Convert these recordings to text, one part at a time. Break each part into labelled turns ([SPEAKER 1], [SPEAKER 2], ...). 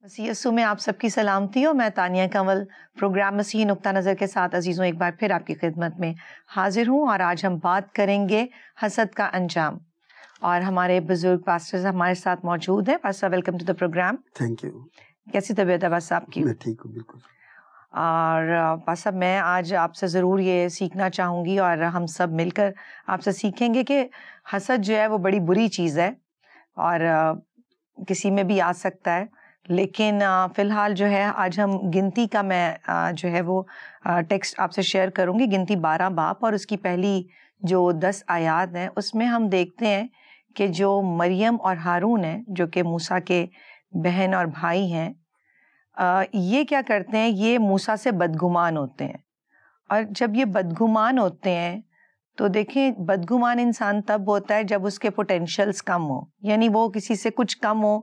[SPEAKER 1] CSU میں آپ سب کی سلامتی ہو. میں تانیہ کنول پروگرام مسیحی نقطہ نظر کے ساتھ عزیزوں ایک بار پھر آپ کی خدمت میں حاضر ہوں، اور آج ہم بات کریں گے حسد کا انجام. اور ہمارے بزرگ پاسٹر ہمارے ساتھ موجود ہیں. Pastor welcome to the programme.
[SPEAKER 2] Thank you.
[SPEAKER 1] کیسی طبیعت ہے پاسٹر آپ کی؟
[SPEAKER 2] میں ٹھیک ہوں بالکل.
[SPEAKER 1] اور پاسٹر میں آج آپ سے ضرور یہ سیکھنا چاہوں گی، اور ہم سب مل کر آپ سے سیکھیں گے کہ حسد جو ہے وہ بڑی بری چیز ہے اور کسی میں بھی آ سکتا ہے. لیکن فی الحال جو ہے آج ہم گنتی کا میں جو ہے وہ ٹیکسٹ آپ سے شیئر کروں گی. گنتی 12 باب اور اس کی پہلی جو 10 آیات ہیں، اس میں ہم دیکھتے ہیں کہ جو مریم اور ہارون ہیں جو کہ موسیٰ کے بہن اور بھائی ہیں، یہ کیا کرتے ہیں، یہ موسیٰ سے بدگمان ہوتے ہیں. اور جب یہ بدگمان ہوتے ہیں تو دیکھیں، بدگمان انسان تب ہوتا ہے جب اس کے پوٹینشلز کم ہو، یعنی وہ کسی سے کچھ کم ہو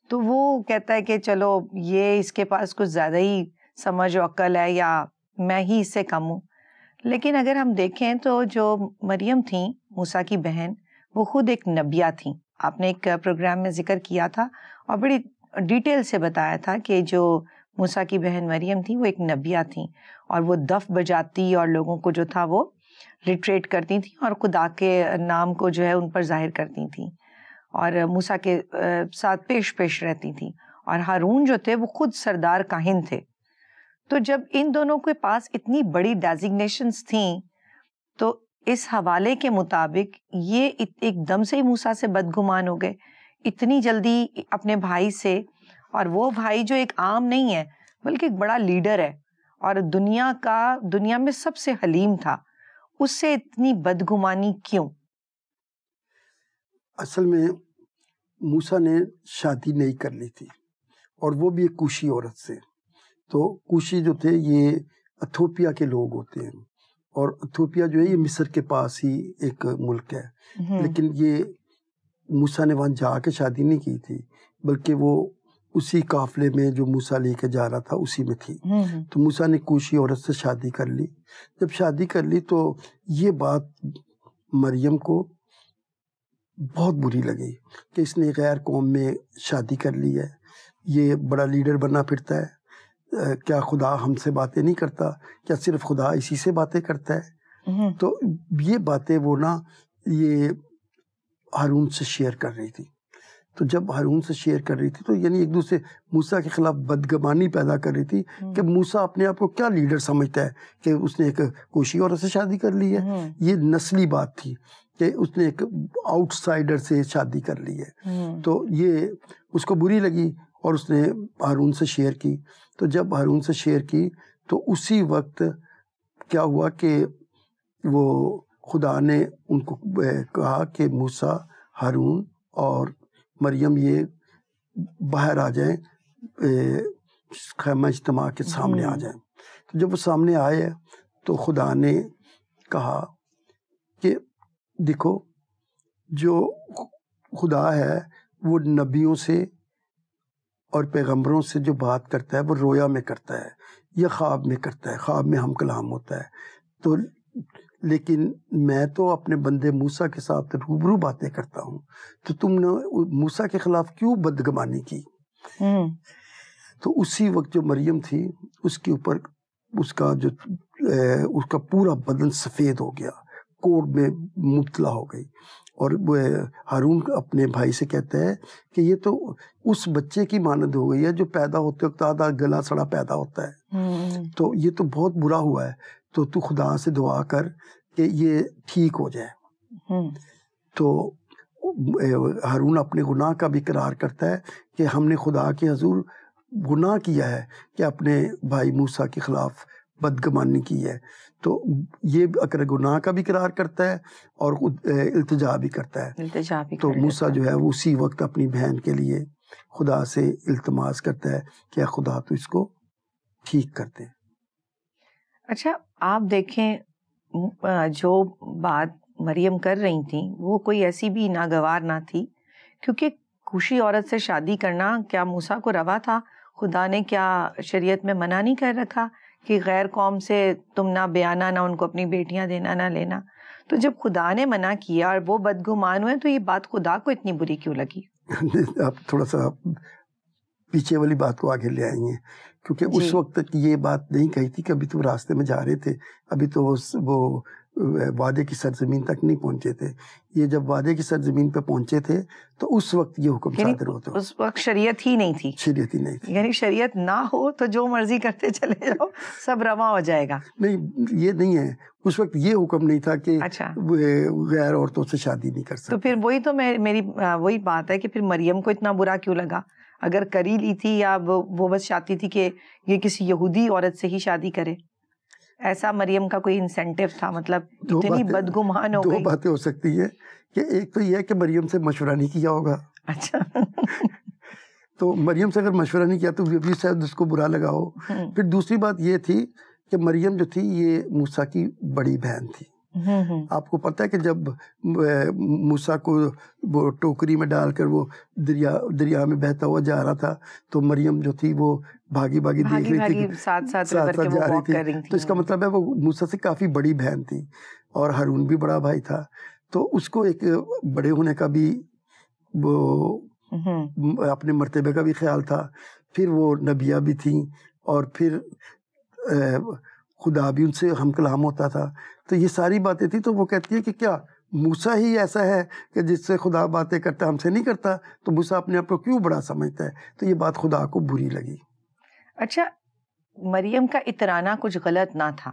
[SPEAKER 1] تو وہ کہتا ہے کہ چلو یہ اس کے پاس کچھ زیادہ ہی سمجھ و عقل ہے، یا میں ہی اس سے کم ہوں. لیکن اگر ہم دیکھیں تو جو مریم تھیں موسیٰ کی بہن، وہ خود ایک نبیہ تھیں. آپ نے ایک پروگرام میں ذکر کیا تھا اور بڑی ڈیٹیل سے بتایا تھا کہ جو موسیٰ کی بہن مریم تھیں وہ ایک نبیہ تھیں، اور وہ دف بجاتی اور لوگوں کو جو تھا وہ ریٹریٹ کرتی تھیں اور خدا کے نام کو جو ہے ان پر ظاہر کرتی تھیں، اور موسیٰ کے ساتھ پیش رہتی تھیں. اور ہارون جو تھے وہ خود سردار کاہن تھے. تو جب ان دونوں کے پاس اتنی بڑی ڈیزگنیشنز تھیں تو اس حوالے کے مطابق یہ ایک دم سے ہی موسیٰ سے بدگمان ہو گئے اتنی جلدی اپنے بھائی سے. اور وہ بھائی جو ایک عام نہیں ہے بلکہ ایک بڑا لیڈر ہے اور دنیا میں سب سے حلیم تھا، اس سے اتنی بدگمانی کیوں؟
[SPEAKER 2] اصل میں موسیٰ نے شادی نہیں کر لی تھی، اور وہ بھی ایک کوشی عورت سے. تو کوشی جو تھے یہ ایتھوپیا کے لوگ ہوتے ہیں، اور ایتھوپیا جو ہے یہ مصر کے پاس ہی ایک ملک ہے. لیکن یہ موسیٰ نے وہاں جا کے شادی نہیں کی تھی، بلکہ وہ اسی قافلے میں جو موسیٰ لے کے جا رہا تھا اسی میں تھی. تو موسیٰ نے کوشی عورت سے شادی کر لی. جب شادی کر لی تو یہ بات مریم کو بہت بری لگی کہ اس نے غیر قوم میں شادی کر لی ہے، یہ بڑا لیڈر بنا پھرتا ہے، کیا خدا ہم سے باتیں نہیں کرتا؟ کیا صرف خدا اسی سے باتیں کرتا ہے؟ تو یہ باتیں وہ یہ ہارون سے شیئر کر رہی تھی. تو جب ہارون سے شیئر کر رہی تھی تو یعنی ایک دوسرے موسیٰ کے خلاف بدگمانی پیدا کر رہی تھی کہ موسیٰ اپنے آپ کو کیا لیڈر سمجھتا ہے کہ اس نے ایک کوشی عورت سے شادی کر لی ہے. یہ نسلی بات تھی کہ اس نے ایک آؤٹ سائڈر سے شادی کر لی ہے. تو یہ اس کو بری لگی اور اس نے ہارون سے شیئر کی. تو جب ہارون سے شیئر کی تو اسی وقت کیا ہوا کہ وہ خدا نے ان کو کہا کہ موسیٰ، ہارون اور مریم یہ باہر آ جائیں، خیمہ اجتماع کے سامنے آ جائیں. تو جب وہ سامنے آئے تو خدا نے کہا کہ دیکھو، جو خدا ہے وہ نبیوں سے اور پیغمبروں سے جو بات کرتا ہے وہ رویا میں کرتا ہے یا خواب میں کرتا ہے، خواب میں ہم کلام ہوتا ہے. تو لیکن میں تو اپنے بندے موسیٰ کے ساتھ روبرو باتیں کرتا ہوں، تو تم نے موسیٰ کے خلاف کیوں بدگمانی کی؟ تو اسی وقت جو مریم تھی اس کے اوپر اس کا پورا بدن سفید ہو گیا، کوڑ میں مبتلا ہو گئی. اور وہ ہارون اپنے بھائی سے کہتا ہے کہ یہ تو اس بچے کی مانند ہو گئی ہے جو پیدا ہوتے وقت آدھا گلا سڑا پیدا ہوتا ہے. تو یہ تو بہت برا ہوا ہے، تو خدا سے دعا کر کہ یہ ٹھیک ہو جائے. تو ہارون اپنے گناہ کا بھی اقرار کرتا ہے کہ ہم نے خدا کے حضور گناہ کیا ہے کہ اپنے بھائی موسیٰ کے خلاف بدگمانی کی ہے. تو یہ گناہ کا بھی اقرار کرتا ہے اور التجا بھی کرتا ہے. تو موسیٰ جو ہے وہ اسی وقت اپنی بہن کے لیے خدا سے التماس کرتا ہے کہ خدا تو اس کو ٹھیک کر دے.
[SPEAKER 1] اچھا، آپ دیکھیں جو بات مریم کر رہی تھیں وہ کوئی ایسی بھی ناگوار نہ تھی، کیونکہ کوشی عورت سے شادی کرنا کیا موسیٰ کو روا تھا؟ خدا نے کیا شریعت میں منع نہیں کر رکھا کہ غیر قوم سے تم نہ بیانہ، نہ ان کو اپنی بیٹیاں دینا، نہ لینا؟ تو جب خدا نے منع کیا اور وہ بدگمان ہوئے تو یہ بات خدا کو اتنی بری کیوں لگی؟
[SPEAKER 2] آپ تھوڑا سا پیچھے والی بات کو آگے لے آئی ہیں، کیونکہ اس وقت تک یہ بات نہیں کہی تھی کہ ابھی تو راستے میں جا رہے تھے، ابھی تو وہ وعدے کی سرزمین تک نہیں پہنچے تھے. یہ جب وعدے کی سرزمین پہ پہنچے تھے تو اس وقت یہ حکم صادر ہوتا.
[SPEAKER 1] اس وقت شریعت ہی نہیں تھی.
[SPEAKER 2] شریعت ہی نہیں تھی.
[SPEAKER 1] یعنی شریعت نہ ہو تو جو مرضی کرتے چلے جاؤ، سب رواں ہو جائے گا.
[SPEAKER 2] نہیں، یہ نہیں ہے. اس وقت یہ حکم نہیں تھا کہ غیر عورتوں سے شادی نہیں کر سکتے.
[SPEAKER 1] تو پھر وہی تو میری وہی بات ہے کہ پھر مریم کو اتنا برا کیوں لگا؟ اگر کری لی تھی یا وہ بس چاہتی تھی کہ یہ کسی یہودی عورت سے ہی شادی کرے، ایسا مریم کا کوئی انسینٹیو تھا؟ مطلب اتنی بدگمان ہو گئی.
[SPEAKER 2] دو باتیں ہو سکتی ہیں کہ ایک تو یہ ہے کہ مریم سے مشورہ نہیں کیا ہوگا.
[SPEAKER 1] اچھا.
[SPEAKER 2] تو مریم سے اگر مشورہ نہیں کیا تو بھی شاید اس کو برا لگا ہو. پھر دوسری بات یہ تھی کہ مریم جو تھی یہ موسیٰ کی بڑی بہن تھی. آپ کو پتہ ہے کہ جب موسیٰ کو وہ ٹوکری میں ڈال کر وہ دریا میں بہتا ہوا جا رہا تھا تو مریم جو تھی وہ بھاگی دیکھ رہی تھی،
[SPEAKER 1] ساتھ
[SPEAKER 2] جا رہی تھی. تو اس کا مطلب ہے وہ موسیٰ سے کافی بڑی بہن تھی، اور ہارون بھی بڑا بھائی تھا. تو اس کو ایک بڑے ہونے کا بھی وہ اپنے مرتبے کا بھی خیال تھا. پھر وہ نبیہ بھی تھیں، اور پھر خدا بھی ان سے ہم کلام ہوتا تھا. تو یہ ساری باتیں تھی. تو وہ کہتی ہے کہ کیا موسیٰ ہی ایسا ہے کہ جس سے خدا باتیں کرتا ہم سے نہیں کرتا؟ تو موسیٰ اپنے آپ کو کیوں بڑا سمجھتا ہے؟ تو یہ بات خدا کو بری لگی.
[SPEAKER 1] اچھا، مریم کا اترانا کچھ غلط نہ تھا.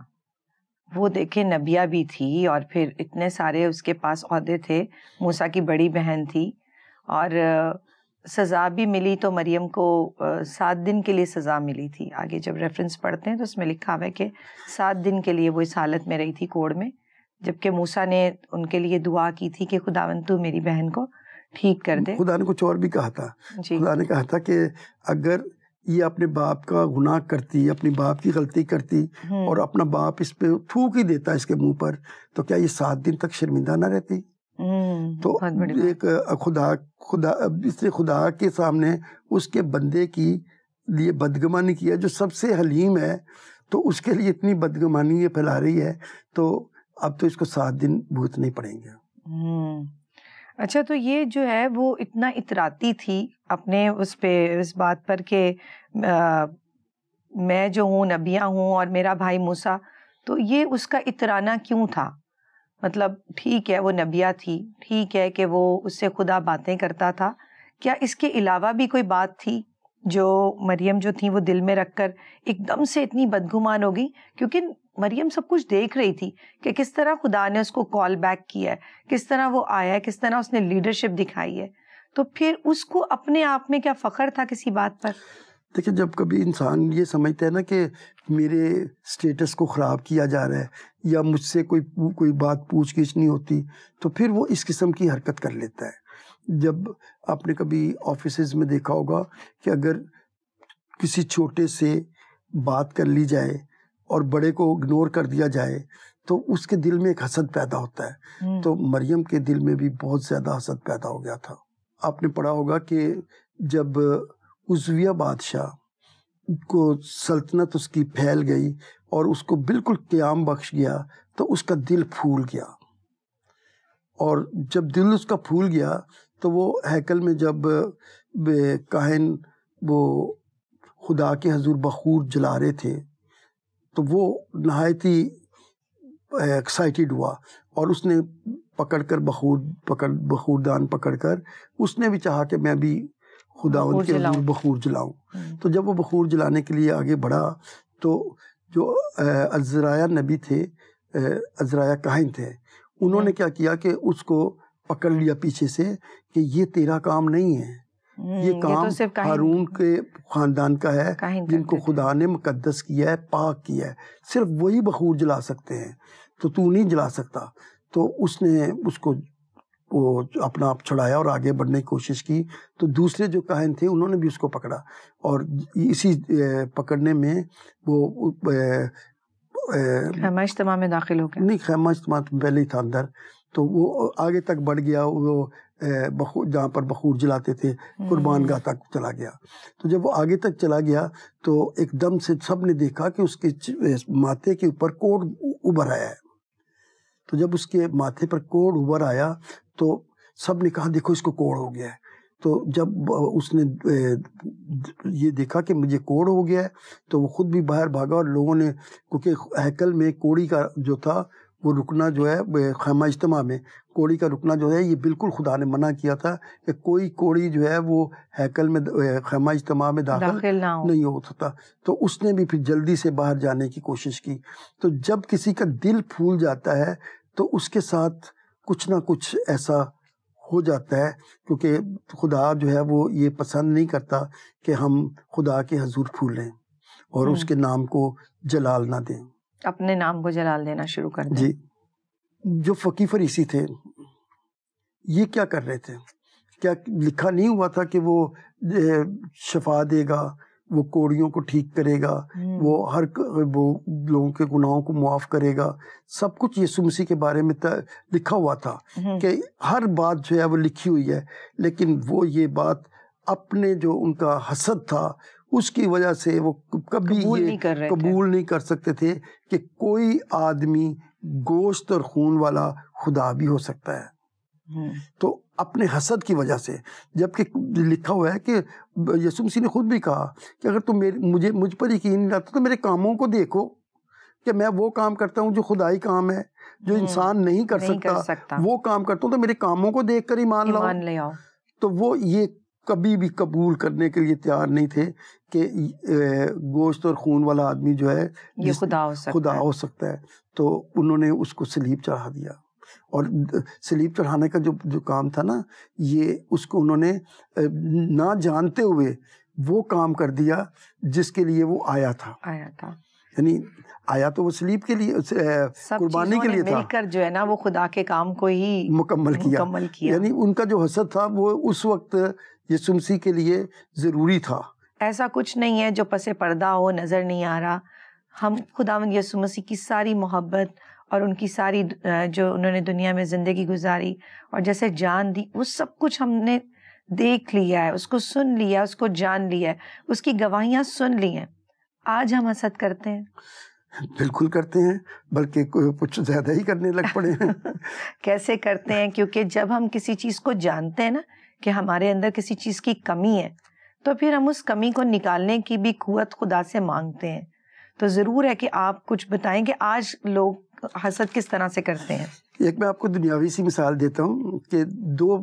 [SPEAKER 1] وہ دیکھیں نبیہ بھی تھی، اور پھر اتنے سارے اس کے پاس عہدے تھے، موسیٰ کی بڑی بہن تھی، اور سزا بھی ملی. تو مریم کو 7 دن کے لیے سزا ملی تھی. آگے جب ریفرنس پڑھتے ہیں تو اس میں لکھا ہوا ہے کہ 7 دن کے لیے وہ اس حالت میں رہی تھی کوڑ میں، جبکہ موسیٰ نے ان کے لیے دعا کی تھی کہ خداوند تو میری بہن کو ٹھیک کر دے.
[SPEAKER 2] خدا نے کچھ اور بھی کہا تھا. خدا نے کہا تھا کہ اگر یہ اپنے باپ کا گناہ کرتی، اپنی باپ کی غلطی کرتی، اور اپنا باپ اس پہ تھوک ہی دیتا اس کے منہ پر، تو کیا یہ 7 دن تک شرمندہ نہ رہتی؟ تو ایک خدا کے سامنے اس کے بندے کی لیے بدگمانی کیا جو سب سے حلیم ہے، تو اس کے لیے اتنی بدگمانی یہ پھیلا رہی ہے. تو اب تو اس کو 7 دن بھوتنے پڑیں گے.
[SPEAKER 1] اچھا، تو یہ جو ہے وہ اتنا اتراتی تھی اپنے اس پہ، اس بات پر کہ میں جو ہوں نبیہ ہوں اور میرا بھائی موسیٰ، تو یہ اس کا اترانا کیوں تھا؟ مطلب ٹھیک ہے وہ نبیہ تھی، ٹھیک ہے کہ وہ اس سے خدا باتیں کرتا تھا، کیا اس کے علاوہ بھی کوئی بات تھی جو مریم جو تھی وہ دل میں رکھ کر ایک دم سے اتنی بدگمان ہو گئی؟ کیونکہ مریم سب کچھ دیکھ رہی تھی کہ کس طرح خدا نے اس کو کال بیک کیا ہے، کس طرح وہ آیا ہے، کس طرح اس نے لیڈرشپ دکھائی ہے. تو پھر اس کو اپنے آپ میں کیا فخر تھا کسی بات پر؟
[SPEAKER 2] دیکھیں، جب کبھی انسان یہ سمجھتا ہے نا کہ میرے سٹیٹس کو خراب کیا جا رہا ہے، یا مجھ سے کوئی بات پوچھ گچھ نہیں ہوتی، تو پھر وہ اس قسم کی حرکت کر لیتا ہے. جب آپ نے کبھی آفیسز میں دیکھا ہوگا کہ اگر کسی چھوٹے سے بات کر لی جائے اور بڑے کو اگنور کر دیا جائے تو اس کے دل میں ایک حسد پیدا ہوتا ہے. تو مریم کے دل میں بھی بہت زیادہ حسد پیدا ہو گیا تھا. آپ نے پڑھا ہوگا کہ جب عزویہ بادشاہ کو سلطنت اس کی پھیل گئی اور اس کو بالکل قیام بخش گیا تو اس کا دل پھول گیا. اور جب دل اس کا پھول گیا تو وہ ہیکل میں جب کاہن وہ خدا کے حضور بخور جلا رہے تھے تو وہ نہایت ہی ایکسائٹیڈ ہوا، اور اس نے پکڑ کر بخور دان پکڑ کر اس نے بھی چاہا کہ میں بھی خداوند کے حضور بخور جلاؤں. تو جب وہ بخور جلانے کے لیے آگے بڑھا تو جو عزرایہ نبی تھے، عزرایہ کاہن تھے، انہوں نے کیا کیا کہ اس کو پکڑ لیا پیچھے سے کہ یہ تیرا کام نہیں ہے، یہ کام ہارون کے خاندان کا ہے جن کو خدا نے مقدس کیا ہے، پاک کیا ہے، صرف وہی بخور جلا سکتے ہیں، تو نہیں جلا سکتا. تو اس نے اس کو وہ اپنا آپ چھڑایا اور آگے بڑھنے کی کوشش کی. تو دوسرے جو کاہن تھے انہوں نے بھی اس کو پکڑا، اور اسی پکڑنے میں وہ
[SPEAKER 1] خیمہ اجتماع میں داخل ہو گیا.
[SPEAKER 2] نہیں، خیمہ اجتماع پہلے ہی تھا اندر. تو وہ آگے تک بڑھ گیا، وہ جہاں پر بخور جلاتے تھے قربان گاہ تک چلا گیا. تو جب وہ آگے تک چلا گیا تو ایک دم سے سب نے دیکھا کہ اس کے ماتھے کے اوپر کوڑ ابھر آیا ہے. تو جب اس کے ماتھے پر کوڑ ابھر آیا تو سب نے کہا دیکھو اس کو کوڑ ہو گیا ہے. تو جب اس نے یہ دیکھا کہ مجھے کوڑ ہو گیا ہے تو وہ خود بھی باہر بھاگا، اور لوگوں نے، کیونکہ ہیکل میں کوڑی کا جو تھا وہ رکنا جو ہے، خیمہ اجتماع میں کوڑی کا رکنا جو ہے، یہ بالکل خدا نے منع کیا تھا کہ کوئی کوڑی جو ہے وہ ہیکل میں خیمہ اجتماع میں داخل نہیں ہو سکتا. تو اس نے بھی پھر جلدی سے باہر جانے کی کوشش کی. تو جب کسی کا دل پھول جاتا ہے تو اس کے ساتھ کچھ نہ کچھ ایسا ہو جاتا ہے، کیونکہ خدا جو ہے وہ یہ پسند نہیں کرتا کہ ہم خدا کے حضور پھولیں اور اس کے نام کو جلال نہ دیں،
[SPEAKER 1] اپنے نام کو جلال دینا شروع کر دیں.
[SPEAKER 2] جی. جو فقی فریسی تھے یہ کیا کر رہے تھے؟ کیا لکھا نہیں ہوا تھا کہ وہ شفا دے گا، وہ کوڑیوں کو ٹھیک کرے گا، وہ وہ لوگوں کے گناہوں کو معاف کرے گا؟ سب کچھ یسوع مسیح کے بارے میں لکھا ہوا تھا کہ ہر بات جو ہے وہ لکھی ہوئی ہے. لیکن وہ یہ بات اپنے جو ان کا حسد تھا اس کی وجہ سے وہ کبھی یہ قبول نہیں کر سکتے تھے کہ کوئی آدمی گوشت اور خون والا خدا بھی ہو سکتا ہے. تو اپنے حسد کی وجہ سے، جبکہ لکھا ہوا ہے کہ یسوع مسیح نے خود بھی کہا کہ اگر تم مجھ پر یقین نہیں رکھتے تو میرے کاموں کو دیکھو کہ میں وہ کام کرتا ہوں جو خدائی کام ہے، جو انسان نہیں کر سکتا، وہ کام کرتا ہوں، تو میرے کاموں کو دیکھ کر ایمان لاؤ. تو وہ یہ کبھی بھی قبول کرنے کے لیے تیار نہیں تھے کہ گوشت اور خون والا آدمی جو ہے
[SPEAKER 1] یہ خدا
[SPEAKER 2] ہو سکتا ہے. تو انہوں نے اس کو صلیب چڑھا دیا، اور صلیب چڑھانے کا جو کام تھا نا، یہ اس کو انہوں نے نہ جانتے ہوئے وہ کام کر دیا جس کے لیے وہ آیا تھا. یعنی آیا تو وہ صلیب کے لیے، قربانی کے لیے تھا،
[SPEAKER 1] مل کر جو ہے نا وہ خدا کے کام کو ہی
[SPEAKER 2] مکمل کیا. یعنی ان کا جو حسد تھا وہ اس وقت یسوع مسیح کے لیے ضروری تھا.
[SPEAKER 1] ایسا کچھ نہیں ہے جو پس پردہ ہو، نظر نہیں آ رہا. ہم خداوند یسوع مسیح کی ساری محبت اور ان کی ساری جو انہوں نے دنیا میں زندگی گزاری اور جیسے جان دی، وہ سب کچھ ہم نے دیکھ لیا ہے، اس کو سن لیا، اس کو جان لیا ہے، اس کی گواہیاں سن لی ہیں. آج ہم حسد کرتے ہیں؟
[SPEAKER 2] بالکل کرتے ہیں، بلکہ کچھ زیادہ ہی کرنے لگ پڑے ہیں.
[SPEAKER 1] کیسے کرتے ہیں؟ کیونکہ جب ہم کسی چیز کو جانتے ہیں نا کہ ہمارے اندر کسی چیز کی کمی ہے، تو پھر ہم اس کمی کو نکالنے کی بھی قوت خدا سے مانگتے ہیں. تو ضرور ہے کہ آپ کچھ بتائیں کہ آج لوگ حسد کس طرح سے کرتے ہیں.
[SPEAKER 2] ایک میں آپ کو دنیاوی سی مثال دیتا ہوں کہ 2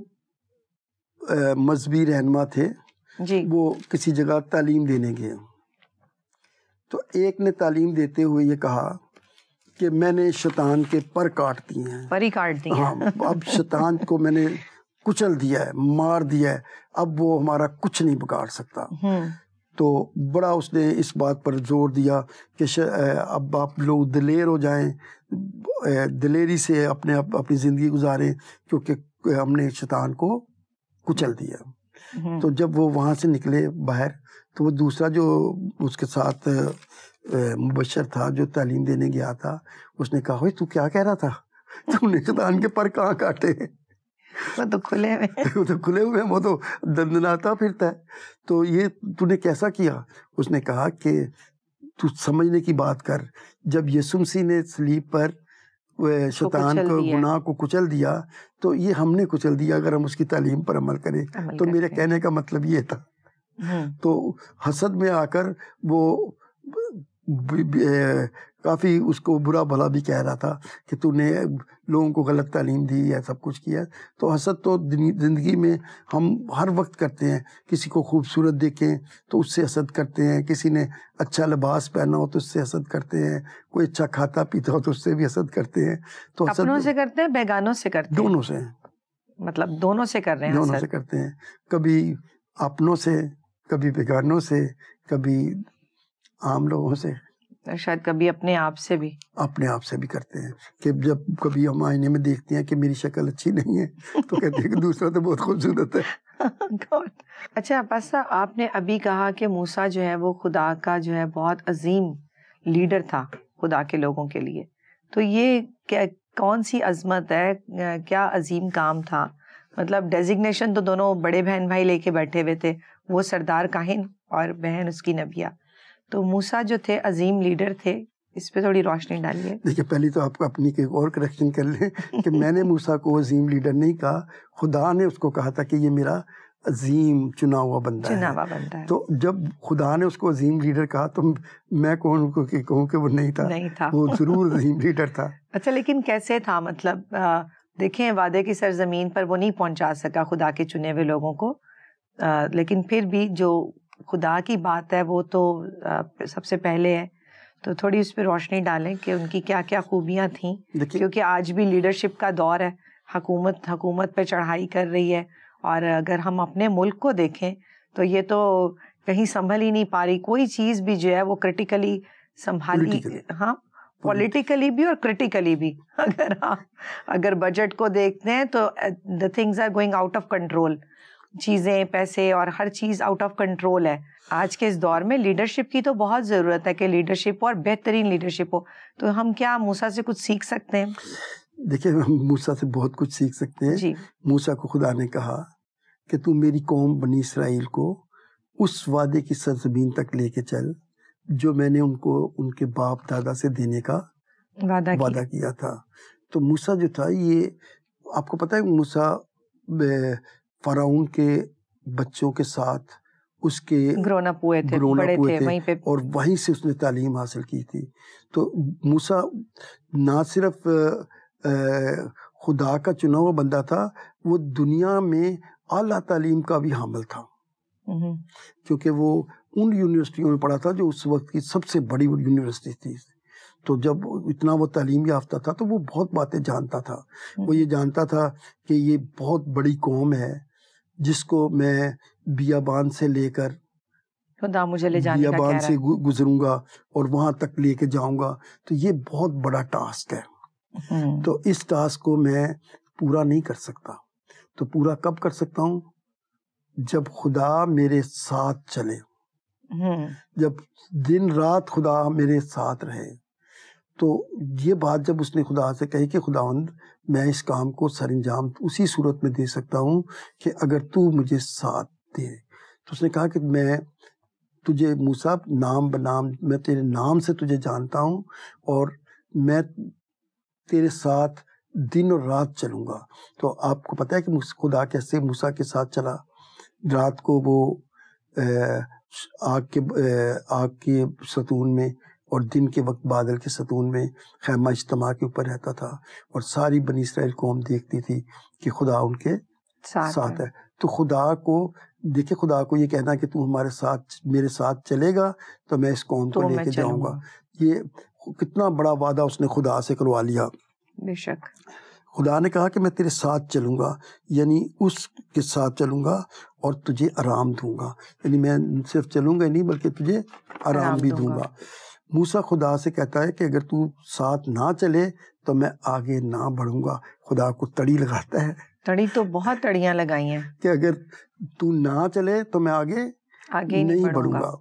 [SPEAKER 2] مذہبی رہنما تھے
[SPEAKER 1] جی.
[SPEAKER 2] وہ کسی جگہ تعلیم دینے گئے. تو ایک نے تعلیم دیتے ہوئے یہ کہا کہ میں نے شیطان کے پر کاٹ دیے ہیں.
[SPEAKER 1] پر ہی کاٹ دیے.
[SPEAKER 2] ہاں، اب شیطان کو میں نے کچل دیا ہے، مار دیا ہے، اب وہ ہمارا کچھ نہیں بگاڑ سکتا. تو بڑا اس نے اس بات پر زور دیا کہ اب آپ لوگ دلیر ہو جائیں، دلیری سے اپنی زندگی گزاریں، کیونکہ ہم نے شیطان کو کچل دیا. تو جب وہ وہاں سے نکلے باہر تو وہ دوسرا جو اس کے ساتھ مبشر تھا جو تعلیم دینے گیا تھا، اس نے کہا تو کیا کہہ رہا تھا؟ تم نے شیطان کے پر کہاں کاٹے؟
[SPEAKER 1] وہ تو کھلے
[SPEAKER 2] ہوئے، وہ تو دندناتا پھرتا ہے. تو یہ تو نے کیسا کیا؟ اس نے کہا کہ تو سمجھنے کی بات کر، جب یسوع مسیح نے صلیب پر شیطان کو، گناہ کو کچل دیا، تو یہ ہم نے کچل دیا اگر ہم اس کی تعلیم پر عمل کریں. تو میرے کہنے کا مطلب یہ تھا. تو حسد میں آ کر وہ کافی اس کو برا بھلا بھی کہہ رہا تھا کہ تو نے لوگوں کو غلط تعلیم دی ہے، سب کچھ کیا. تو حسد تو زندگی میں ہم ہر وقت کرتے ہیں. کسی کو خوبصورت دیکھیں تو اس سے حسد کرتے ہیں، کسی نے اچھا لباس پہنا ہو تو اس سے حسد کرتے ہیں، کوئی اچھا کھاتا پیتا ہو تو اس سے بھی حسد کرتے ہیں. تو
[SPEAKER 1] اپنوں سے کرتے ہیں، بیگانوں سے کرتے ہیں؟
[SPEAKER 2] دونوں سے.
[SPEAKER 1] مطلب دونوں سے کر رہے ہیں؟
[SPEAKER 2] دونوں سے کرتے ہیں، کبھی اپنوں سے، کبھی بیگانوں سے، کبھی عام لوگوں سے،
[SPEAKER 1] شاید کبھی اپنے آپ سے بھی
[SPEAKER 2] کرتے ہیں. کہ جب کبھی ہم آئینے میں دیکھتے ہیں کہ میری شکل اچھی نہیں ہے تو کہتے ہیں کہ دوسرا تو بہت خوبصورت ہے.
[SPEAKER 1] اچھا پاسا، آپ نے ابھی کہا کہ موسیٰ جو ہے وہ خدا کا جو ہے بہت عظیم لیڈر تھا خدا کے لوگوں کے لیے. تو یہ کون سی عظمت ہے، کیا عظیم کام تھا؟ مطلب ڈیزگنیشن تو دونوں بڑے بہن بھائی لے کے بیٹھے ہوئے تھے، وہ سردار کاہن اور بہن اس کی نبیہ. تو موسیٰ جو تھے عظیم لیڈر تھے، اس پہ تھوڑی روشنی ڈالیے.
[SPEAKER 2] دیکھیے، پہلی تو آپ کو اپنی ایک اور کریکشن کر لیں کہ میں نے موسیٰ کو عظیم لیڈر نہیں کہا، خدا نے اس کو کہا تھا کہ یہ میرا عظیم چنا ہوا بندہ
[SPEAKER 1] ہے.
[SPEAKER 2] تو جب خدا نے اس کو عظیم لیڈر کہا تو میں کون کو کہوں کہ وہ نہیں تھا, وہ ضرور عظیم لیڈر تھا.
[SPEAKER 1] اچھا لیکن کیسے تھا, مطلب دیکھیں وعدے کی سرزمین پر وہ نہیں پہنچا سکا خدا کے چنے ہوئے لوگوں کو, لیکن پھر بھی جو خدا کی بات ہے وہ تو سب سے پہلے ہے, تو تھوڑی اس پہ روشنی ڈالیں کہ ان کی کیا کیا خوبیاں تھیں, کیونکہ آج بھی لیڈرشپ کا دور ہے, حکومت پہ چڑھائی کر رہی ہے, اور اگر ہم اپنے ملک کو دیکھیں تو یہ تو کہیں سنبھل ہی نہیں پا رہی, کوئی چیز بھی جو ہے وہ کرٹیکلی سنبھالی, ہاں پولیٹیکلی بھی اور کرٹیکلی بھی. اگر بجٹ کو دیکھتے ہیں تو the things are going out of control, چیزیں پیسے اور ہر چیز آؤٹ آف کنٹرول ہے. آج کے اس دور میں لیڈرشپ کی تو بہت ضرورت ہے کہ لیڈرشپ اور بہترین لیڈرشپ ہو. تو ہم کیا موسیٰ سے کچھ سیکھ سکتے ہیں؟
[SPEAKER 2] دیکھیں ہم موسیٰ سے بہت کچھ سیکھ سکتے ہیں.
[SPEAKER 1] جی.
[SPEAKER 2] موسیٰ کو خدا نے کہا کہ تو میری قوم بنی اسرائیل کو اس وعدے کی سرزمین تک لے کے چل جو میں نے ان کو ان کے باپ دادا سے دینے کا وعدہ کیا تھا. تو موسیٰ جو تھا, یہ آپ کو پتہ ہے موسیٰ فرعون کے بچوں کے ساتھ اس کے
[SPEAKER 1] گرون اپ ہوئے تھے وہیں پہ, اور
[SPEAKER 2] وہیں سے اس نے تعلیم حاصل کی تھی. تو موسیٰ نہ صرف خدا کا چنا ہوا بندہ تھا, وہ دنیا میں اعلیٰ تعلیم کا بھی حامل تھا, کیونکہ وہ ان یونیورسٹیوں میں پڑھا تھا جو اس وقت کی سب سے بڑی یونیورسٹی تھی. تو جب اتنا وہ تعلیم یافتہ تھا تو وہ بہت باتیں جانتا تھا. وہ یہ جانتا تھا کہ یہ بہت بڑی قوم ہے جس کو میں بیابان سے لے کر
[SPEAKER 1] خدا مجھے لے جانے کا کہہ رہا ہے,
[SPEAKER 2] بیابان سے گزروں گا اور وہاں تک لے کے جاؤں گا. تو یہ بہت بڑا ٹاسک ہے. تو اس ٹاسک کو میں پورا نہیں کر سکتا. تو پورا کب کر سکتا ہوں؟ جب خدا میرے ساتھ چلے, جب دن رات خدا میرے ساتھ رہے. تو یہ بات جب اس نے خدا سے کہی کہ خداوند میں اس کام کو سر انجام اسی صورت میں دے سکتا ہوں کہ اگر تو مجھے ساتھ دے. تو اس نے کہا کہ میں تجھے موسیٰ نام بنام میں تیرے نام سے تجھے جانتا ہوں اور میں تیرے ساتھ دن اور رات چلوں گا. تو آپ کو پتہ ہے کہ خدا کیسے موسیٰ کے ساتھ چلا. رات کو وہ آگ کے ستون میں اور دن کے وقت بادل کے ستون میں خیمہ اجتماع کے اوپر رہتا تھا, اور ساری بنی اسرائیل قوم دیکھتی تھی کہ خدا ان کے ساتھ ہے. تو خدا کو دیکھے, خدا کو یہ کہنا کہ تو ہمارے ساتھ میرے ساتھ چلے گا تو میں اس قوم کو لے کے جاؤں گا, یہ کتنا بڑا وعدہ اس نے خدا سے کروا لیا.
[SPEAKER 1] بے شک
[SPEAKER 2] خدا نے کہا کہ میں تیرے ساتھ چلوں گا, یعنی اس کے ساتھ چلوں گا اور تجھے آرام دوں گا. یعنی میں صرف چلوں گا نہیں بلکہ تجھے آرام بھی دوں گا. موسیٰ خدا سے کہتا ہے کہ اگر تو ساتھ نہ چلے تو میں آگے نہ بڑھوں گا. خدا کو تڑی لگاتا ہے,
[SPEAKER 1] تڑی تو بہت تڑیاں لگائی ہیں
[SPEAKER 2] کہ اگر تو نہ چلے تو میں آگے نہیں بڑھوں گا.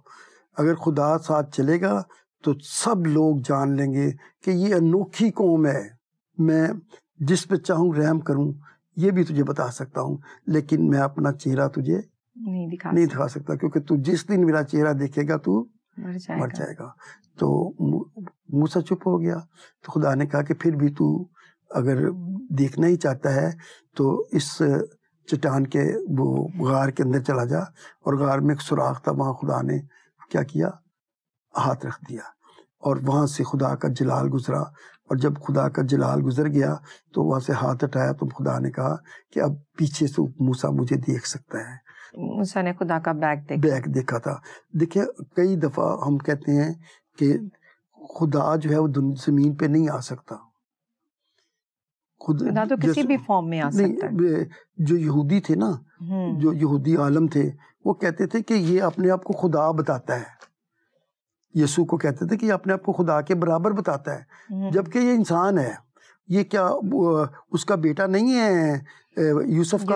[SPEAKER 2] اگر خدا ساتھ چلے گا تو سب لوگ جان لیں گے کہ یہ انوکھی قوم ہے. میں جس پہ چاہوں رحم کروں یہ بھی تجھے بتا سکتا ہوں, لیکن میں اپنا چہرہ تجھے نہیں دکھا سکتا, کیونکہ تو جس دن میرا چہرہ دیکھے گا تو مر جائے گا. تو موسیٰ چپ ہو گیا. تو خدا نے کہا کہ پھر بھی تو اگر دیکھنا ہی چاہتا ہے تو اس چٹان کے وہ غار کے اندر چلا جا. اور غار میں ایک سوراخ تھا, وہاں خدا نے کیا کیا, ہاتھ رکھ دیا اور وہاں سے خدا کا جلال گزرا. اور جب خدا کا جلال گزر گیا تو وہاں سے ہاتھ ہٹایا تو خدا نے کہا کہ اب پیچھے سے موسیٰ مجھے دیکھ سکتا ہے.
[SPEAKER 1] موسیٰ نے خدا کا بیک دیکھا
[SPEAKER 2] تھا. دیکھیں کئی دفعہ ہم کہتے ہیں کہ خدا جو ہے وہ زمین پہ نہیں آ سکتا.
[SPEAKER 1] خدا تو کسی بھی فارم میں آ سکتا ہے.
[SPEAKER 2] جو یہودی تھے نا, جو یہودی عالم تھے, وہ کہتے تھے کہ یہ اپنے آپ کو خدا بتاتا ہے. یسوع کو کہتے تھے کہ یہ اپنے آپ کو خدا کے برابر بتاتا ہے, جبکہ یہ انسان ہے. یہ کیا اس کا بیٹا نہیں ہے یوسف کا,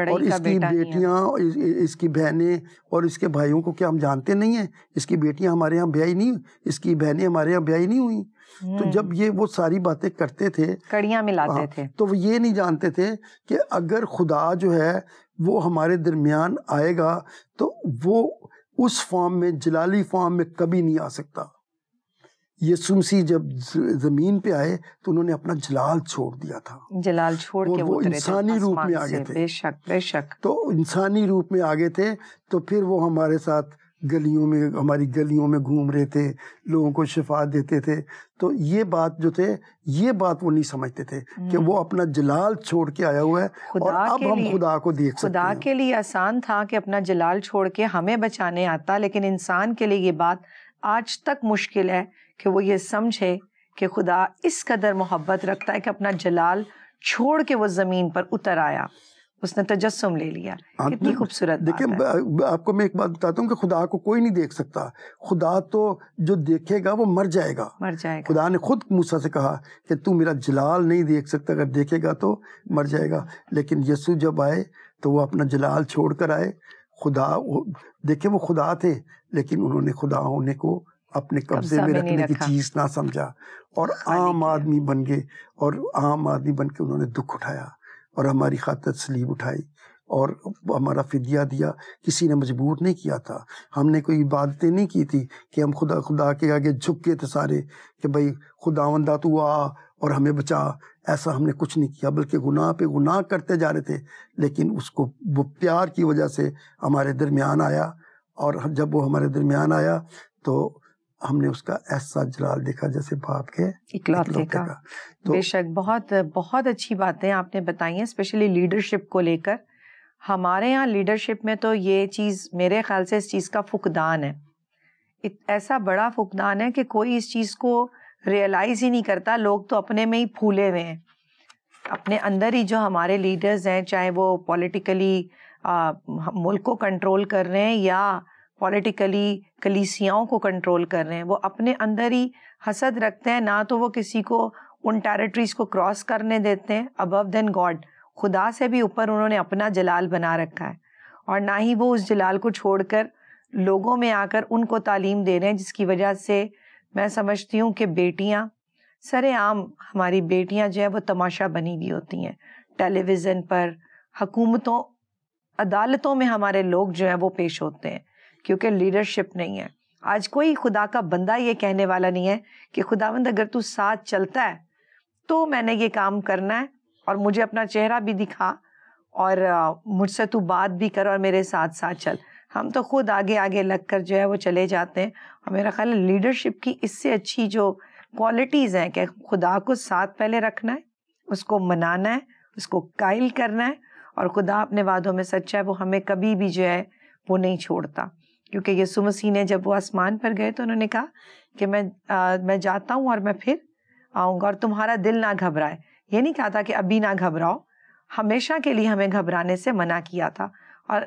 [SPEAKER 2] اور اس کی بیٹیاں, اس کی بہنیں اور اس کے بھائیوں کو کیا ہم جانتے نہیں ہیں؟ اس کی بیٹیاں ہمارے یہاں بیائی نہیں, اس کی بہنیں ہمارے یہاں بیائی نہیں ہوئی. تو جب یہ وہ ساری باتیں کرتے تھے,
[SPEAKER 1] کڑیاں ملاتے تھے,
[SPEAKER 2] تو وہ یہ نہیں جانتے تھے کہ اگر خدا جو ہے وہ ہمارے درمیان آئے گا تو وہ اس فارم میں, جلالی فارم میں کبھی نہیں آ سکتا. یسوع مسیح جب زمین پہ آئے تو انہوں نے اپنا جلال چھوڑ دیا تھا,
[SPEAKER 1] جلال چھوڑ کے
[SPEAKER 2] وہ انسانی روپ میں آ گئے تھے.
[SPEAKER 1] بے شک بے شک.
[SPEAKER 2] تو انسانی روپ میں آ گئے تھے, تو پھر وہ ہمارے ساتھ گلیوں میں, ہماری گلیوں میں گھوم رہے تھے, لوگوں کو شفا دیتے تھے. تو یہ بات جو تھے, یہ بات وہ نہیں سمجھتے تھے کہ وہ اپنا جلال چھوڑ کے آیا ہوا ہے, اور اب ہم خدا کو دیکھ سکتے ہیں.
[SPEAKER 1] خدا کے لیے آسان تھا کہ اپنا جلال چھوڑ کے ہمیں بچانے آتا, لیکن انسان کے لیے یہ بات آج تک مشکل ہے کہ وہ یہ سمجھے کہ خدا اس قدر محبت رکھتا ہے کہ اپنا جلال چھوڑ کے وہ زمین پر اتر آیا, اس نے تجسم لے لیا. کتنی خوبصورت بات ہے.
[SPEAKER 2] دیکھیں, آپ کو میں ایک بات بتاتا ہوں کہ خدا کو کوئی نہیں دیکھ سکتا. خدا تو جو دیکھے گا وہ مر جائے گا. خدا نے خود موسیٰ سے کہا کہ تو میرا جلال نہیں دیکھ سکتا, اگر دیکھے گا تو مر جائے گا. لیکن یسوع جب آئے تو وہ اپنا جلال چھوڑ کر آئے. خدا, دیکھیں وہ خدا تھے, لیکن انہوں نے خدا ہونے کو اپنے قبضے میں رکھنے کی چیز نہ سمجھا, اور عام آدمی بن گئے, اور عام آدمی بن کے انہوں نے دکھ اٹھایا, اور ہماری خاطر صلیب اٹھائی, اور ہمارا فدیہ دیا. کسی نے مجبور نہیں کیا تھا, ہم نے کوئی عبادتیں نہیں کی تھی کہ ہم خدا کے آگے جھک گئے تھے سارے کہ بھائی خداوندا تو آ اور ہمیں بچا. ایسا ہم نے کچھ نہیں کیا, بلکہ گناہ پہ گناہ کرتے جا رہے تھے. لیکن اس کو وہ پیار کی وجہ سے ہمارے درمیان آیا, اور جب وہ ہمارے درمیان آیا تو ہم نے اس کا ایسا جلال دیکھا جیسے باپ کے اکلوتے کا.
[SPEAKER 1] بے شک, بہت بہت اچھی باتیں آپ نے بتائی ہیں, اسپیشلی لیڈرشپ کو لے کر. ہمارے یہاں لیڈرشپ میں تو یہ چیز میرے خیال سے اس چیز کا فقدان ہے, ایسا بڑا فقدان ہے کہ کوئی اس چیز کو ریئلائز ہی نہیں کرتا. لوگ تو اپنے میں ہی پھولے ہوئے ہیں, اپنے اندر ہی. جو ہمارے لیڈرز ہیں, چاہے وہ پولیٹیکلی ملک کو کنٹرول کر رہے ہیں یا پولیٹیکلی کلیسیاؤں کو کنٹرول کر رہے ہیں, وہ اپنے اندر ہی حسد رکھتے ہیں. نہ تو وہ کسی کو ان ٹیریٹریز کو کراس کرنے دیتے ہیں ابو دین گاڈ. خدا سے بھی اوپر انہوں نے اپنا جلال بنا رکھا ہے, اور نہ ہی وہ اس جلال کو چھوڑ کر لوگوں میں آ کر ان کو تعلیم دے رہے ہیں, جس کی وجہ سے میں سمجھتی ہوں کہ بیٹیاں سر عام, ہماری بیٹیاں جو ہے وہ تماشا بنی ہوئی ہوتی ہیں. ٹیلی ویژن پر, حکومتوں, عدالتوں میں ہمارے لوگ جو ہیں وہ پیش ہوتے ہیں, کیونکہ لیڈرشپ نہیں ہے. آج کوئی خدا کا بندہ یہ کہنے والا نہیں ہے کہ خداوند اگر تو ساتھ چلتا ہے تو میں نے یہ کام کرنا ہے, اور مجھے اپنا چہرہ بھی دکھا, اور مجھ سے تو بات بھی کر, اور میرے ساتھ ساتھ چل. ہم تو خود آگے آگے لگ کر جو ہے وہ چلے جاتے ہیں. اور میرا خیال ہے لیڈرشپ کی اس سے اچھی جو کوالٹیز ہیں کہ خدا کو ساتھ پہلے رکھنا ہے, اس کو منانا ہے, اس کو قائل کرنا ہے, اور خدا اپنے وعدوں میں سچا ہے, وہ ہمیں کبھی بھی جو ہے وہ نہیں چھوڑتا. کیونکہ یسوع مسیح نے جب وہ آسمان پر گئے تو انہوں نے کہا کہ میں جاتا ہوں اور میں پھر آؤں گا, اور تمہارا دل نہ گھبرائے. یہ نہیں کہا تھا کہ ابھی نہ گھبراؤ, ہمیشہ کے لیے ہمیں گھبرانے سے منع کیا تھا, اور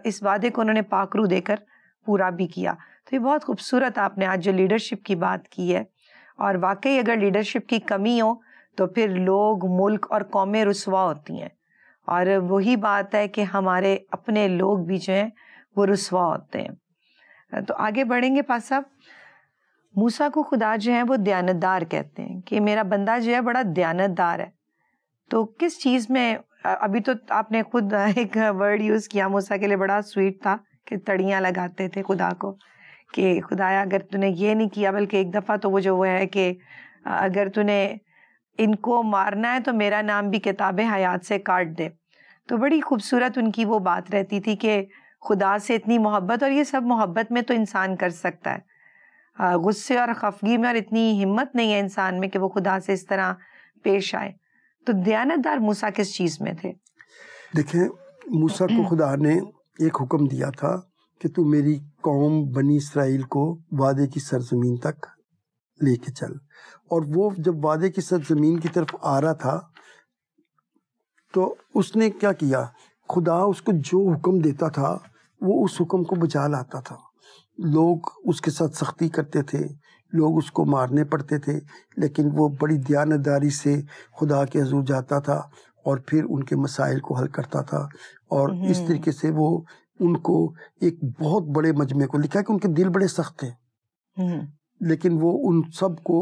[SPEAKER 1] اس وعدے کو انہوں نے پاک روح دے کر پورا بھی کیا. تو یہ بہت خوبصورت آپ نے آج جو لیڈرشپ کی بات کی ہے, اور واقعی اگر لیڈرشپ کی کمی ہو تو پھر لوگ, ملک اور قومیں رسوا ہوتی ہیں, اور وہی بات ہے کہ ہمارے اپنے لوگ بھی جو ہیں وہ رسوا ہوتے ہیں. تو آگے بڑھیں گے پاس صاحب. موسیٰ کو خدا جو ہے وہ دیانتدار کہتے ہیں, کہ میرا بندہ جو ہے بڑا دیانتدار ہے. تو کس چیز میں, ابھی تو آپ نے خود ایک ورڈ یوز کیا موسیٰ کے لیے, بڑا سویٹ تھا, کہ تڑیاں لگاتے تھے خدا کو کہ خدایا اگر تو نے یہ نہیں کیا, بلکہ ایک دفعہ تو وہ جو وہ ہے کہ اگر تو نے ان کو مارنا ہے تو میرا نام بھی کتاب حیات سے کاٹ دے. تو بڑی خوبصورت ان کی وہ بات رہتی تھی کہ خدا سے اتنی محبت, اور یہ سب محبت میں تو انسان کر سکتا ہے, غصے اور خفگی میں, اور اتنی ہمت نہیں ہے انسان میں کہ وہ خدا سے اس طرح پیش آئے. تو دیانتدار موسیٰ کس چیز میں تھے؟
[SPEAKER 2] دیکھیں, موسیٰ کو خدا نے ایک حکم دیا تھا کہ تو میری قوم بنی اسرائیل کو وعدے کی سرزمین تک لے کے چل. اور وہ جب وعدے کی سرزمین کی طرف آ رہا تھا تو اس نے کیا کیا, خدا اس کو جو حکم دیتا تھا وہ اس حکم کو بجا لاتا تھا. لوگ اس کے ساتھ سختی کرتے تھے, لوگ اس کو مارنے پڑتے تھے, لیکن وہ بڑی دیانتداری سے خدا کے حضور جاتا تھا اور پھر ان کے مسائل کو حل کرتا تھا. اور اس طریقے سے وہ ان کو ایک بہت بڑے مجمع کو, لکھا کہ ان کے دل بڑے سخت تھے, لیکن وہ ان سب کو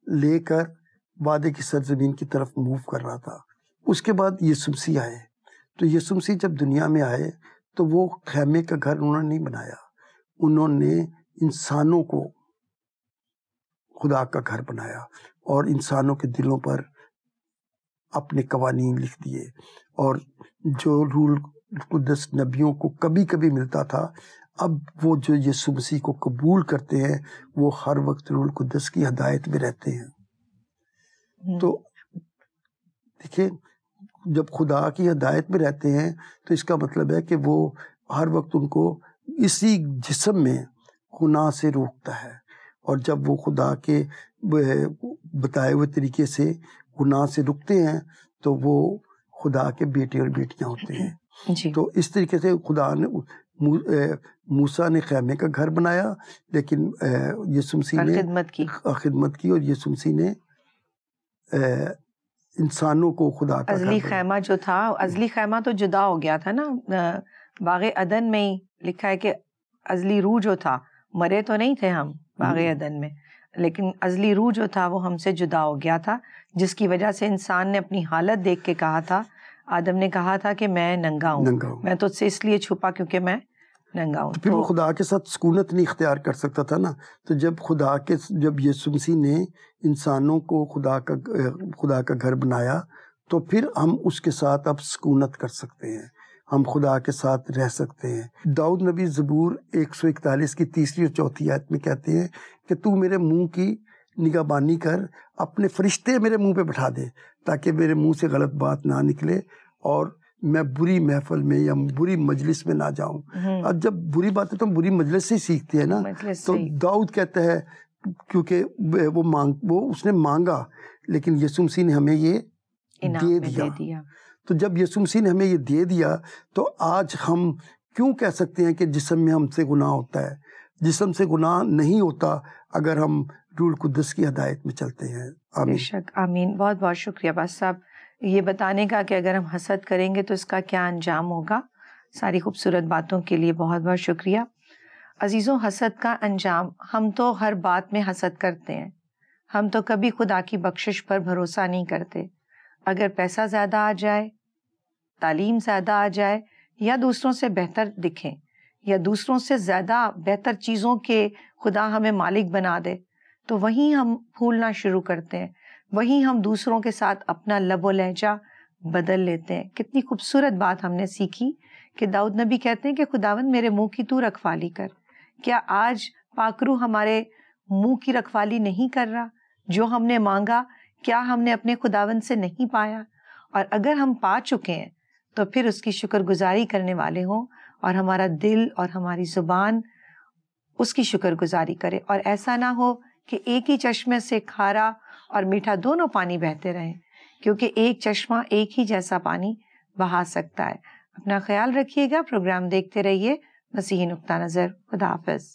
[SPEAKER 2] لے کر وعدے کی سرزمین کی طرف موو کر رہا تھا. اس کے بعد یسوع مسیح آئے. تو یسوع مسیح جب دنیا میں آئے تو وہ خیمے کا گھر انہوں نے نہیں بنایا, انہوں نے انسانوں کو خدا کا گھر بنایا اور انسانوں کے دلوں پر اپنے قوانین لکھ دیے، اور جو روح القدس نبیوں کو کبھی کبھی ملتا تھا، اب وہ جو یسوع مسیح کو قبول کرتے ہیں وہ ہر وقت روح القدس کی ہدایت میں رہتے ہیں۔ تو دیکھیں، جب خدا کی ہدایت میں رہتے ہیں تو اس کا مطلب ہے کہ وہ ہر وقت ان کو اسی جسم میں گناہ سے روکتا ہے، اور جب وہ خدا کے بتائے ہوئے طریقے سے گناہ سے رکتے ہیں تو وہ خدا کے بیٹے اور بیٹیاں ہوتے ہیں۔
[SPEAKER 1] جی۔
[SPEAKER 2] تو اس طریقے سے خدا نے موسیٰ نے خیمے کا گھر بنایا، لیکن یسوع مسیح نے خدمت کی، اور یسوع مسیح نے انسانوں کو خدا کا
[SPEAKER 1] ازلی خیمہ جو تھا، ازلی خیمہ تو جدا ہو گیا تھا نا، باغ عدن میں ہی لکھا ہے کہ ازلی روح جو تھا، مرے تو نہیں تھے ہم باغ عدن میں، لیکن ازلی روح جو تھا وہ ہم سے جدا ہو گیا تھا، جس کی وجہ سے انسان نے اپنی حالت دیکھ کے کہا تھا، آدم نے کہا تھا کہ میں ننگا ہوں، میں تجھ سے اس لیے چھپا کیونکہ میں ننگا ہوں۔
[SPEAKER 2] تو پھر وہ خدا کے ساتھ سکونت نہیں اختیار کر سکتا تھا نا، تو جب یسوع مسیح نے انسانوں کو خدا کا گھر بنایا تو پھر ہم اس کے ساتھ اب سکونت کر سکتے ہیں، ہم خدا کے ساتھ رہ سکتے ہیں۔ داؤد نبی زبور 141 کی 3 اور 4 آیت میں کہتے ہیں کہ تو میرے منہ کی نگہبانی کر، اپنے فرشتے میرے منہ پہ بٹھا دے تاکہ میرے منہ سے غلط بات نہ نکلے اور میں بری محفل میں یا بری مجلس میں نہ جاؤں۔ اب جب بری باتیں تو ہم بری مجلس سے ہی سیکھتے ہیں نا، تو داؤد کہتا ہے کیونکہ وہ اس نے مانگا، لیکن یسوع مسیح نے ہمیں یہ دے دیا۔ تو جب یسوع مسیح نے ہمیں یہ دے دیا تو آج ہم کیوں کہہ سکتے ہیں کہ جسم میں ہم سے گناہ ہوتا ہے؟ جسم سے گناہ نہیں ہوتا اگر ہم روح القدس کی ہدایت میں چلتے ہیں۔ آمین۔
[SPEAKER 1] بے شک، آمین۔ بہت بہت شکریہ باز صاحب یہ بتانے کا کہ اگر ہم حسد کریں گے تو اس کا کیا انجام ہوگا۔ ساری خوبصورت باتوں کے لیے بہت بہت شکریہ۔ عزیزوں، حسد کا انجام، ہم تو ہر بات میں حسد کرتے ہیں، ہم تو کبھی خدا کی بخشش پر بھروسہ نہیں کرتے۔ اگر پیسہ زیادہ آ جائے، تعلیم زیادہ آ جائے، یا دوسروں سے بہتر دکھیں، یا دوسروں سے زیادہ بہتر چیزوں کے خدا ہمیں مالک بنا دے، تو وہیں ہم پھولنا شروع کرتے ہیں، وہیں ہم دوسروں کے ساتھ اپنا لب و لہجہ بدل لیتے ہیں۔ کتنی خوبصورت بات ہم نے سیکھی کہ داؤد نبی کہتے ہیں کہ خداوند میرے منہ کی تو رکھوالی کر۔ کیا آج پاکرو ہمارے منہ کی رکھوالی نہیں کر رہا؟ جو ہم نے مانگا کیا ہم نے اپنے خداوند سے نہیں پایا؟ اور اگر ہم پا چکے ہیں تو پھر اس کی شکر گزاری کرنے والے ہوں، اور ہمارا دل اور ہماری زبان اس کی شکر گزاری کرے، اور ایسا نہ ہو کہ ایک ہی چشمے سے کھارا اور میٹھا دونوں پانی بہتے رہیں، کیونکہ ایک چشمہ ایک ہی جیسا پانی بہا سکتا ہے۔ اپنا خیال رکھیے گا، پروگرام دیکھتے رہیے مسیحی نقطہ نظر۔ خدا حافظ۔